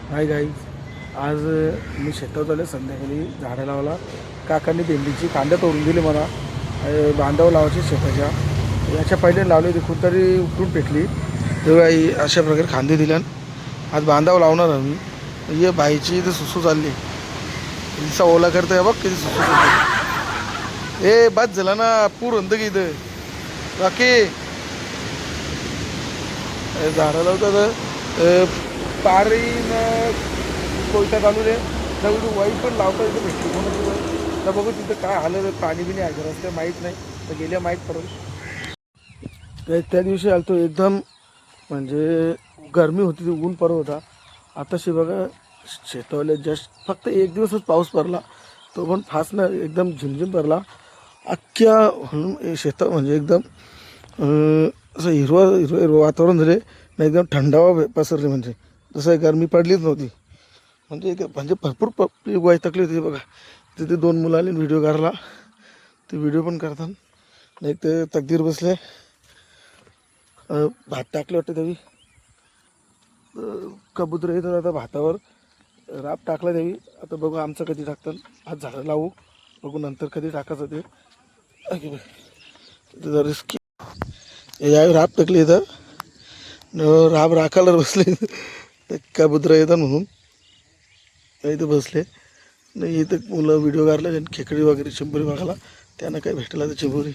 Hi guys, आज मी शेतात आले संध्याकाळी झाडं लावला. काकांनी भेंडीची कांद्या तोडून दिली मला. बांधावं लावायची शेताच्या. याच्या पहिले लावली होती, कुठतरी उकरून पेटली तेव्हा अशा प्रकारे खांदे दिल्यान आज बांधावं लावणार आम्ही. ये बाईची इथं सुसू चालली, तिचा ओला करतोय बघ किती सुसू चालली. ए बस झाला ना, पूर म्हणतं की इथं बाकी झाडं लावतात पारीनं कोयता चालू रे. तर वाई पण लावता इथं भेटली कोणाचं तर बघू तिथं काय आलं. पाणी बिणी आहे का रस्ते माहीत नाही, तर गेल्या माहीत पडेल. त्या दिवशी आलतो एकदम म्हणजे गरमी होती, ऊन पडत होता. आताशी बघा शेतावले जस्ट फक्त एक दिवसच पाऊस पडला, तो पण फास्ट ना एकदम झिमझिम पडला. अख्ख्या शेता म्हणजे एकदम असं हिरवं हिरवं हिरवं वातावरण झाले ना, एकदम थंडावा पसरले. म्हणजे जसं गरमी पडलीच नव्हती. म्हणजे भरपूर पब्लिक वैतागली होती बघा. तिथे दोन मुलांनी व्हिडिओ काढला, ते व्हिडिओ पण करतात. नाही तर तकदीर बसले भात टाकले वाटते त्यावी. कबूतर येतात आता भातावर राब टाकला त्यावी. आता बघू आमचं कधी टाकतात. आज झाडं लावू, बघू नंतर कधी टाकायचं ते. तिथं रिस्की यावेळी राब टाकली इथं, राब राखायला बसले. कबूतर येतात म्हणून इथं बसले. नाही इथं मुलं व्हिडिओ काढला, खेकडी वगैरे चिंबोरी बघायला. त्यांना काय भेटला तर चिंबोरी.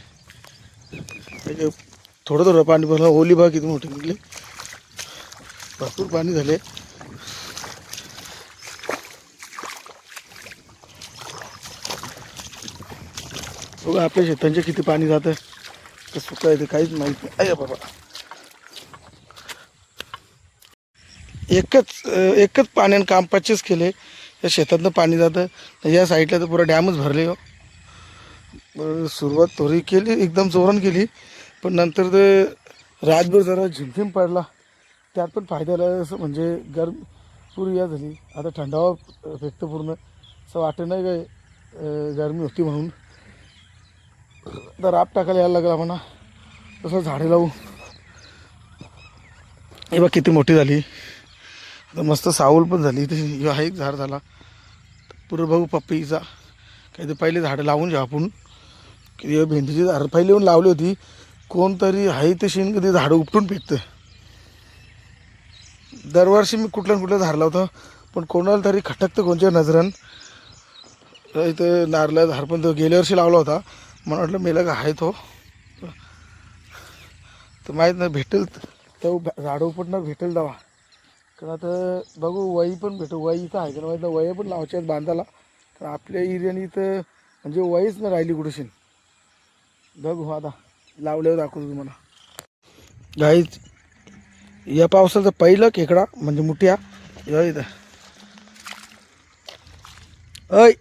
थोडं थोडं पाणी भरलं. ओली बाग किती मोठी निघली, भरपूर पाणी झाले. बघा आपल्या शेतांचे किती पाणी जातं, तर सुका येते काहीच माहीत नाही. अरे बाबा, एकच पाण्यानं काम 25 केले. या शेतातनं पाणी जातं, या साईडला तर पुरा डॅमच भरले हो. सुरुवात थोडी केली, एकदम जोरान केली, पण नंतर ते रातभर जरा झिमझिम पडला. त्यात पण फायदा झाला. असं म्हणजे गरम पुरी या झाली. आता थंडावा फेकतं पूर्ण, असं वाटत नाही काय गरमी होती म्हणून. तर राब टाकायला यायला लागला म्हणा. तसं झाडे लावू. हे बघ किती मोठी झाली, आता मस्त सावल पण झाली. तशी हा एक झाड झाला. पुढं बघू पपईचा. काही तर पहिले झाडं लावून घ्या आपण. की भेंडीची झाडं पहिले येऊन लावली होती. कोणतरी आहे ते शेण कधी झाडं उपटून फेकतं. दरवर्षी मी कुठलं कुठलं झाड लावतो, पण कोणाला तरी खटकतं कोणत्या नजरन. इथं नारळ झाड पण तो गेल्या वर्षी लावला होता. मला वाटलं मेला का आहे तो, तर माहीत नाही भेटेल तो झाडं उपटणार भेटेल दवा. कारण आता बघू वही पण भेटू. वही इथं आहे का माहीत नाही. वही पण लावायच्या आहेत बांधाला. तर आपल्या एरियाने इथं म्हणजे वहीच नाही राहिली कुठेशीन. बघू आता लावल्यावर दाखवतो तुम्हाला. गाईच या पावसाचं पहिलं खेकडा म्हणजे मुठ्या इथं. अय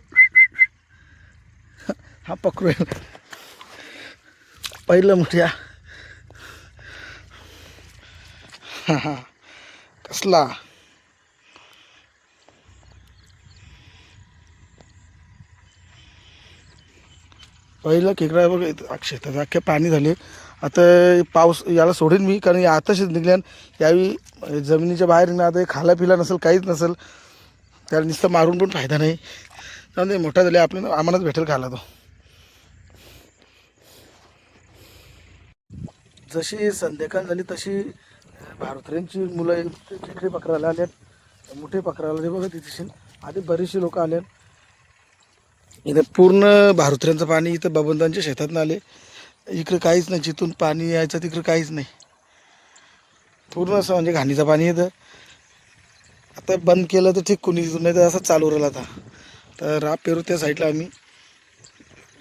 हा पकडू पहिलं मुठ्या. हा हा कसला पहिलं खेकडा बघ. शेतात अख्खे पाणी झाले. आता पाऊस याला सोडेन मी, कारण आताशीच निघल्यान. यावेळी जमिनीच्या बाहेर ना, आता खाला पिला नसेल, काहीच नसेल. त्याला नुसतं मारून पण फायदा नाही. त्यामुळे मोठा झाले आपल्याला आम्हालाच भेटेल खायला तो. जशी संध्याकाळ झाली तशी भारतीयांची मुलं खेकडे पकडायला आल्यात, मोठे पकडायला. ते बघा तिथे आधी बरीचशी लोक आल्यात. इथं पूर्ण भारुत्र्यांचं पाणी इथं बबनदांच्या शेतातून आले. इकडे काहीच नाही, जिथून पाणी यायचं तिकडे काहीच नाही. पूर्ण असं म्हणजे घाणीचं पाणी येतं. आता बंद केलं तर ठीक, कोणी तिथून नाही तर असं चालू राहिलं. आता तर राब पेरू त्या साईडला आम्ही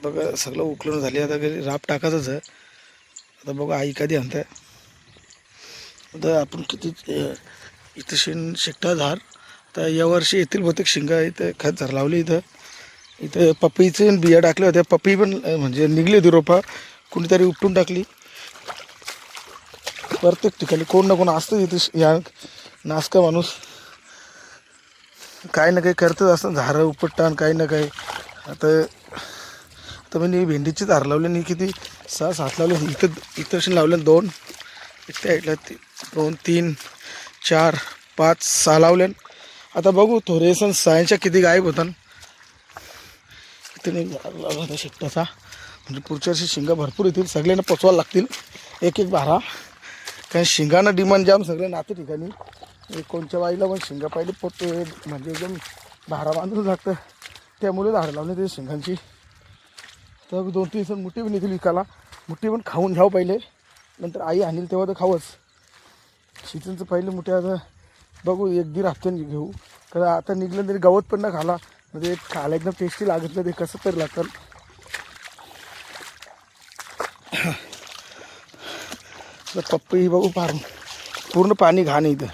बघा सगळं उकलून झाली. आता घरी राब टाकायचंच आहे. आता बघा आई कधी आणताय. आता आपण किती इथं शेकटा झाड. तर यावर्षी येथील बहुतेक शिंगा इथं खत झाड लावली. इथं पपईचे बिया टाकल्या होत्या. पपई पण म्हणजे निघली होती रोपा, कुणीतरी उपटून टाकली. प्रत्येक ठिकाणी कोण ना कोण असतं इथे. या नासका माणूस काही ना काही करतच असतं, झाडं उपटतात काही ना काही. आता आता मी भेंडीची झाड लावली नाही, किती 6-7 लावले. इथं लावले 2, इथे 2, 3, 4, 5, 6 लावले. आता बघू थोडे सण सायंच्या किती गायब होतात. किती नाही शेकटाचा, म्हणजे पुढच्या वर्षी शिंगा भरपूर येतील. सगळ्यांना पोचवायला लागतील एक एक भारा, कारण शिंगांना डिमांड जाम सगळ्या नाते ठिकाणी. कोणत्या बाईला पण शिंगा पाहिजे पोट म्हणजे एकदम भारा बांधून लागतं, त्यामुळे झाडं लावले ते शिंगांची. तर 2-3 सण मुठी पण येतील विकायला. मुठी पण खाऊन घ्यावं पहिले, नंतर आई आणील तेव्हा तर खावंच. सीझनचं पहिले मोठे आता बघू 1-1.5 हफ्त्याने घेऊ, कारण आता निघलं तरी गवत पण न खाला, म्हणजे खायला एकदम टेस्टी लागत नाही, ते कसं तरी लागतं. पप्पी बघू फार पूर्ण पाणी घाण इथं,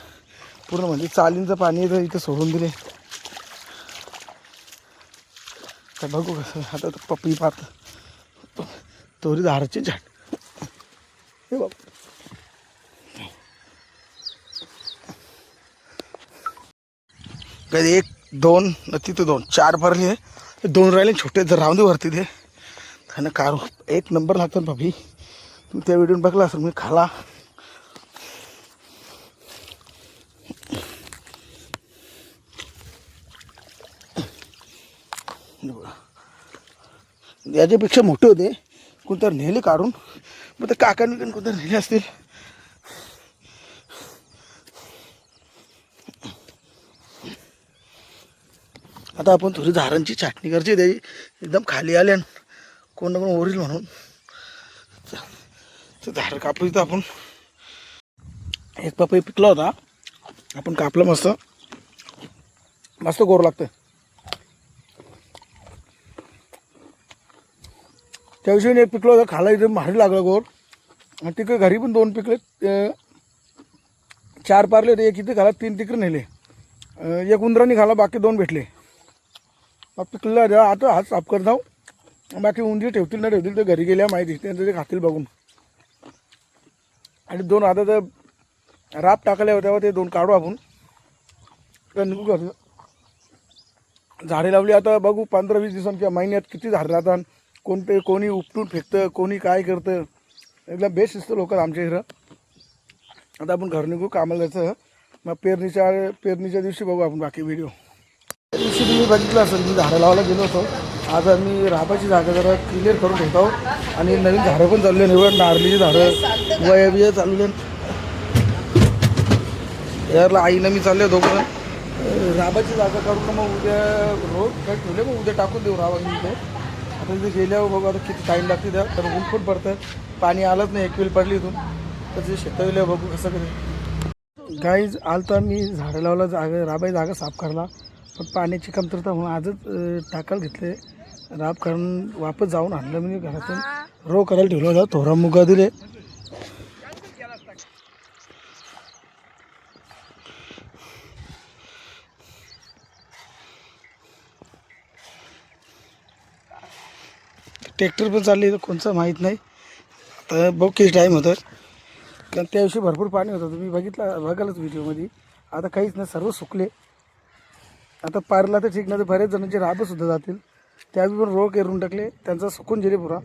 पूर्ण म्हणजे चालींचं पाणी इथं इथं सोडून दिले. तर बघू कसं आता पप्पी पाहत तोरी झाडाची झाड हे बाबू. कधी 1-2 तिथं 2-4 भरले, 2 राहिले छोटे, जर राहून दे वरती ते खाणं काढू. एक नंबर लागतं भाभी, तू त्या व्हिडिओ बघला असेल मी खाला. याच्यापेक्षा मोठे होते, कोणतर नेले काढून, मग ते काकांनी कोणतर नेले असतील. आता आपण थोडी झाडांची छाटणी करायची, ते एकदम खाली आल्या कोण ना कोण ओरील म्हणून. तर झाड कापू इथं आपण. एक पपई पिकला होता, आपण कापला, मस्त मस्त गोड लागतं. त्या दिवशी एक पिकलं होतं, खाला एकदम भारी लागलं गोड. आणि तिकडे घरी पण 2 पिकले, 4 पारले होते. एक इथे खाला, 3 तिकडे नेले. एक उंदरांनी खाला, बाकी 2 भेटले. मग पिकलं आता हात साफ करत जाऊ, बाकी उंदीर ठेवतील ना ठेवतील तर घरी गेल्या माहिती, त्यांचं ते खातील बघून. आणि 2 आता तर राप टाकल्या होत्या, ते 2 काढू आपण. तर निघू घरी. झाडे लावली आता बघू 15-20 दिवसांनी किंवा महिन्यात किती झाडं राहतात. कोणी उपटून फेकतं, कोणी काय करतं, एकदम बेस्ट दिसतं लोक आमच्या इकडं. आता आपण घर निघू, कामाला जायचं. मग पेरणीच्या दिवशी बघू आपण बाकी व्हिडिओ. त्या दिवशी तुम्ही बघितलं असेल, मी झाडं लावायला गेलो होतो. आज आम्ही राबाची जागा जरा क्लिअर करून ठेवतो, आणि नवीन झाडं पण चालले, निवड नारळीची झाडं वया चालले. यारला आईनं मी चालले दोघं राबाची जागा काढून, मग उद्या रोज काय ठेवले, मग उद्या टाकून देऊ राबा मी इथे. आता इथे गेल्यावर बघू आता किती टाईम लागते त्या, तर ऊन पण पडतं, पाणी आलंच नाही, 1 वेळ पडली इथून. तर ते शेता गेल्यावर बघू कसं करेल. गाईज आलता मी झाडं लावला, राबाई जागा साफ करला, पण पाण्याची कमतरता म्हणून आजच टाकायला घेतले. राब करून वापस जाऊन आणलं मी घरातून. रो करायला ठेवलं होता, थोडा मुगा दिले. ट्रॅक्टर पण चालले, कोणचं माहीत नाही. तर बघ किती टाईम होतं, कारण त्या दिवशी भरपूर पाणी होतं, तुम्ही बघालच व्हिडिओमध्ये. आता काहीच नाही, सर्व सुकले. आता पारला तर ठीक नाही, तर बरेच जणांचे राबंसुद्धा जातील. त्यावेळी पण रोग करून टाकले, त्यांचा सुकून गेले पुरा.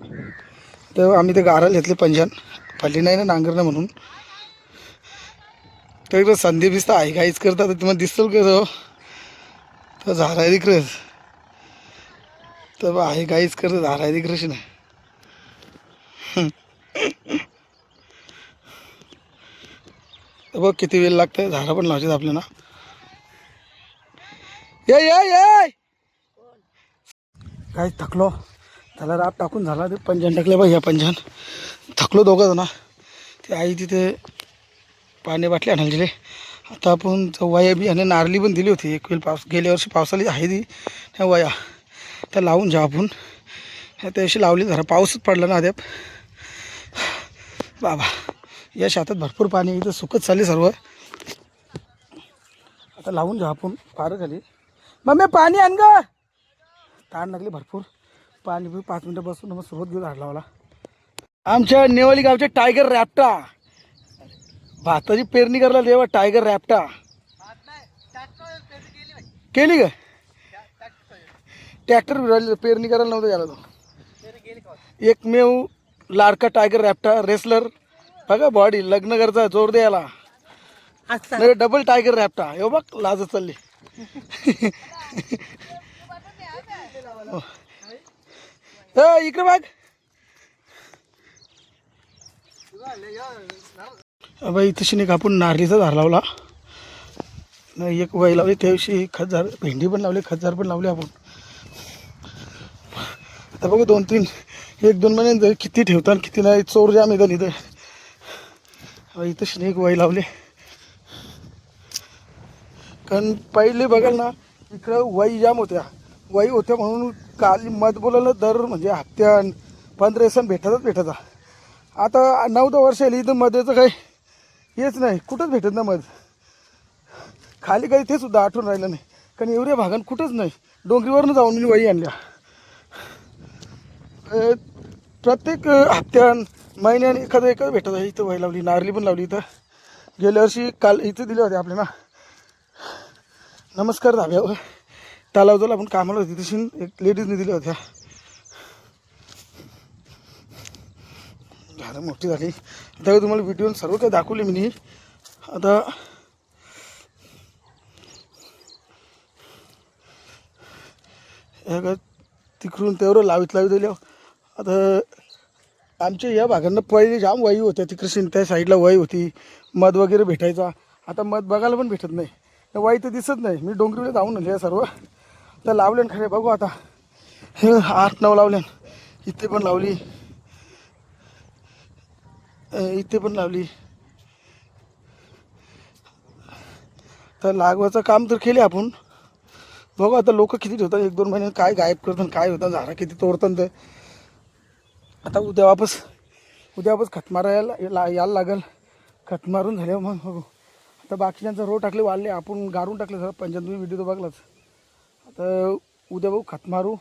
तर आम्ही ते गाराला घेतले पंजान, फल्ली नाही ना नांगरणं म्हणून. तर इकडं संधी बिस्ता आहे काहीच करतात, तर तुम्हाला दिसतं का तर झाडा दिक्रस, तर आहे काहीच करतं झाडा दिक्रशी नाही. बघ किती वेळ लागतं, झाडं पण लावायचे आपल्याला. ये काय थकलो, त्याला राब टाकून झाला, ते पंजान टाकले बघ, ह्या पंजान थकलो दोघं जण. ते आई तिथे पाणी बाटली आणायला दिले. आता आपण वया बी आणि नारळी पण दिली होती, 1 वेळ गेल्या वर्षी पावसाळी आहे ती, ह्या वया त्या लावून जाऊ आपण. ह्या त्या दिवशी लावली, जरा पाऊसच पडला ना अद्याप. बाबा या शेतात भरपूर पाणी, इथं सुकत चालली सर्व. आता लावून जाऊ आपण, फार झाली. मग पाणी आण ग, ताण लागली भरपूर. पाणी 5 मिनटं बसून मग सोबत घेऊन झाड लावला. आमच्या नेवाली गावच्या टायगर रॅप्टा भाताची पेरणी करायला देवा. टायगर रॅप्टा केली का? ट्रॅक्टर पेरणी करायला नव्हतं गेला तो. एकमेव लाडका टायगर रॅप्टा रेसलर बघा, बॉडी लग्न करता जोर द्यायला. डबल टायगर रॅप्टा, हे बघ लाजत चालली. इकडे बघ बाई, तशी नाही का आपण नारळीचा झाड लावला नाही, एक वाई लावली त्या दिवशी, खतजार भेंडी पण लावली, खतजार पण लावली आपण. आता बघू 2-3 1-2 महिने किती ठेवतात किती नाही, चोर जाम येतात इथं. तशी नाही एक वाई लावली, कारण पहिले बघाल ना इकडं वाई जाम होत्या, वाई होत्या म्हणून काल मध बोलायला दर म्हणजे हप्त्यान 15 दिवसांनी भेटायचा. आता 9-10 वर्ष आली इथं मधाचं काही हेच नाही, कुठंच भेटत ना मध. खाली काही ते सुद्धा आठवून राहिलं नाही, कारण एवढ्या भागात कुठंच नाही. डोंगरीवरनं जाऊन मी वाई आणल्या. प्रत्येक हप्त्यान महिन्याने एखादं भेटत आहे. इथं वाई लावली, नारळी पण लावली. इथं गेल्या वर्षी काल इथं दिले होते आपल्याला नमस्कार धाब्यावर, तलावजवळ आपण कामाला होती तशी एक लेडीजने दिल्या होत्या. झाडं मोठी झाली. आता तुम्हाला व्हिडिओ सर्व काही दाखवले मी. आता तिकडून तेवढं लावीत दिल्या. आता आमच्या या भागांना पहिले जाम वाई होत्या, तिकडे त्या साईडला वाई होती, मध वगैरे भेटायचा. आता मध बघायला पण भेटत नाही, वाई तर दिसत नाही. मी डोंगरीला जाऊन आणले सर्व, तर लावल्यान खरे. बघू आता 8-9 लावल्यान. इथे पण लावली, इथे पण लावली. तर लागवाचं काम तर केले आपण. बघू आता लोक किती ठेवतात, 1-2 महिने काय गायब करतात, काय होतं, झाडं किती तोडतात. आता उद्या वापस खत मारायला यायला लागेल. खत मारून झाल्यावर मग बघू. आता बाकीच्यांचा रोड टाकले, वाढले, आपण गारून टाकले सर. पंचायत व्हिडिओ तर बघलाच. आता उद्या बघू खत मारू,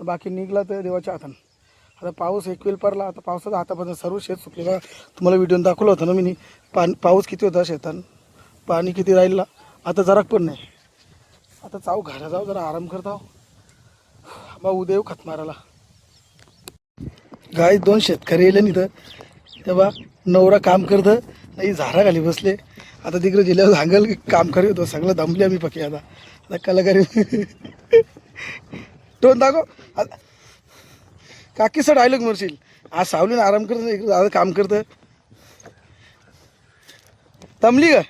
बाकी निघला तर देवाच्या हातानं. आता पाऊस 1 वेळ पडला, आता पावसाचा हातापासून सर्व शेत सुकले. बघा तुम्हाला व्हिडिओ दाखवलं होतं ना मी, पाऊस किती होता शेतात, पाणी किती राहिलं. आता जरा पण नाही. आता घरा जाऊ, जरा आराम करता. मग उद्या येऊ खत मारायला. गाय 2 शेतकरी येले इथं, तेव्हा नवरा काम करतं नाही, झाडा खाली बसले. आता तिकडे जिल्ह्यावर सांगेल की काम करी होतो, सगळं दमले आम्ही पक्की. आता कलाकारी टोन दाखव. काकीचं डायलॉग मरशील. आज सावलीनं आराम करतं, इकडे दादा काम करतं. दमली का?